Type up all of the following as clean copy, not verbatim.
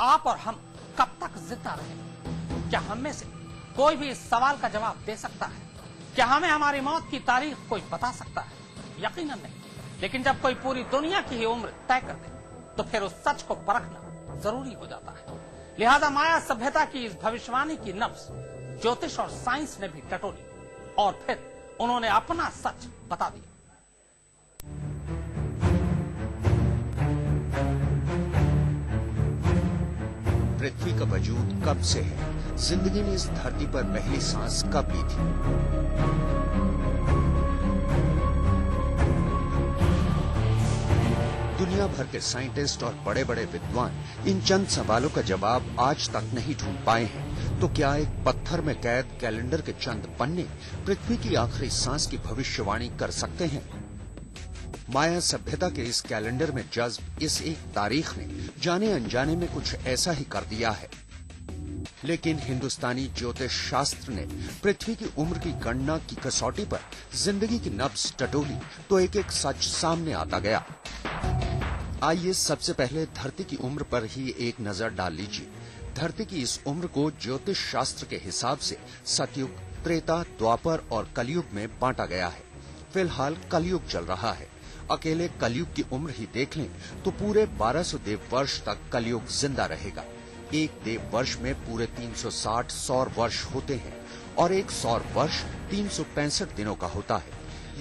आप और हम कब तक जिंदा रहेंगे? क्या हम में से कोई भी इस सवाल का जवाब दे सकता है? क्या हमें हमारी मौत की तारीख कोई बता सकता है? यकीनन नहीं। लेकिन जब कोई पूरी दुनिया की ही उम्र तय कर दे तो फिर उस सच को परखना जरूरी हो जाता है। लिहाजा माया सभ्यता की इस भविष्यवाणी की नब्ज ज्योतिष और साइंस ने भी टटोली और फिर उन्होंने अपना सच बता दिया। पृथ्वी का वजूद कब से है? जिंदगी ने इस धरती पर पहली सांस कब ली थी? दुनिया भर के साइंटिस्ट और बड़े बड़े विद्वान इन चंद सवालों का जवाब आज तक नहीं ढूंढ पाए हैं। तो क्या एक पत्थर में कैद कैलेंडर के चंद पन्ने पृथ्वी की आखिरी सांस की भविष्यवाणी कर सकते हैं? माया सभ्यता के इस कैलेंडर में जज्ब इस एक तारीख ने जाने अनजाने में कुछ ऐसा ही कर दिया है। लेकिन हिंदुस्तानी ज्योतिष शास्त्र ने पृथ्वी की उम्र की गणना की कसौटी पर जिंदगी की नब्ज टटोली तो एक एक सच सामने आता गया। आइए सबसे पहले धरती की उम्र पर ही एक नजर डाल लीजिए। धरती की इस उम्र को ज्योतिष शास्त्र के हिसाब से सतयुग, त्रेता, द्वापर और कलयुग में बांटा गया है। फिलहाल कलयुग चल रहा है। अकेले कलयुग की उम्र ही देख लें तो पूरे 1200 देव वर्ष तक कलयुग जिंदा रहेगा। एक देव वर्ष में पूरे 360 सौर वर्ष होते हैं और एक सौर वर्ष 365 दिनों का होता है।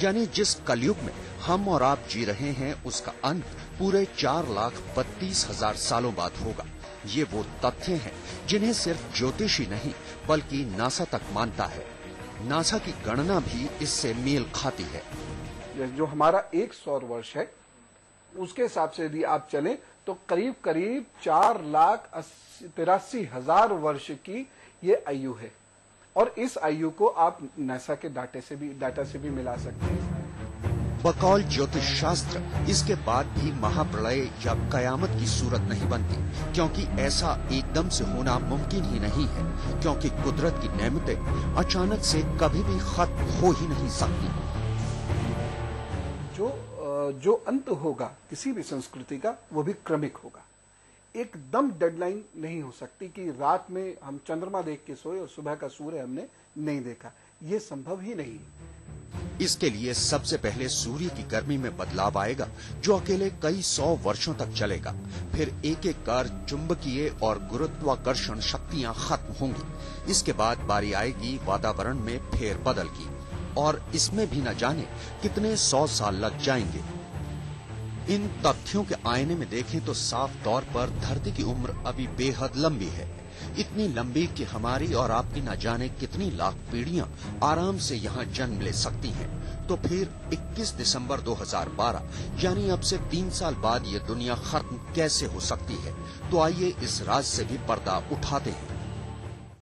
यानी जिस कलयुग में हम और आप जी रहे हैं उसका अंत पूरे 4,32,000 सालों बाद होगा। ये वो तथ्य हैं जिन्हें सिर्फ ज्योतिष ही नहीं बल्कि नासा तक मानता है। नासा की गणना भी इससे मेल खाती है। जो हमारा एक सौर वर्ष है उसके हिसाब से यदि आप चलें तो करीब करीब 4,83,000 वर्ष की ये आयु है और इस आयु को आप नासा के डाटा से भी मिला सकते हैं। बकौल ज्योतिष शास्त्र इसके बाद भी महाप्रलय या कयामत की सूरत नहीं बनती, क्योंकि ऐसा एकदम से होना मुमकिन ही नहीं है, क्योंकि कुदरत की नेमतें अचानक से कभी भी खत्म हो ही नहीं सकती। जो अंत होगा किसी भी संस्कृति का वो भी क्रमिक होगा। एकदम डेडलाइन नहीं हो सकती कि रात में हम चंद्रमा देख के सोए और सुबह का सूर्य हमने नहीं देखा, ये संभव ही नहीं है। इसके लिए सबसे पहले सूर्य की गर्मी में बदलाव आएगा जो अकेले कई 100 वर्षों तक चलेगा। फिर एक एक कर चुंबकीय और गुरुत्वाकर्षण शक्तियां खत्म होंगी। इसके बाद बारी आएगी वातावरण में फेरबदल की और इसमें भी न जाने कितने 100 साल लग जाएंगे। इन तथ्यों के आईने में देखें तो साफ तौर पर धरती की उम्र अभी बेहद लंबी है। इतनी लंबी कि हमारी और आपकी न जाने कितनी लाख पीढ़ियां आराम से यहाँ जन्म ले सकती हैं। तो फिर 21 दिसंबर 2012 यानी अब से 3 साल बाद ये दुनिया खत्म कैसे हो सकती है? तो आइए इस राज से भी पर्दा उठाते हैं।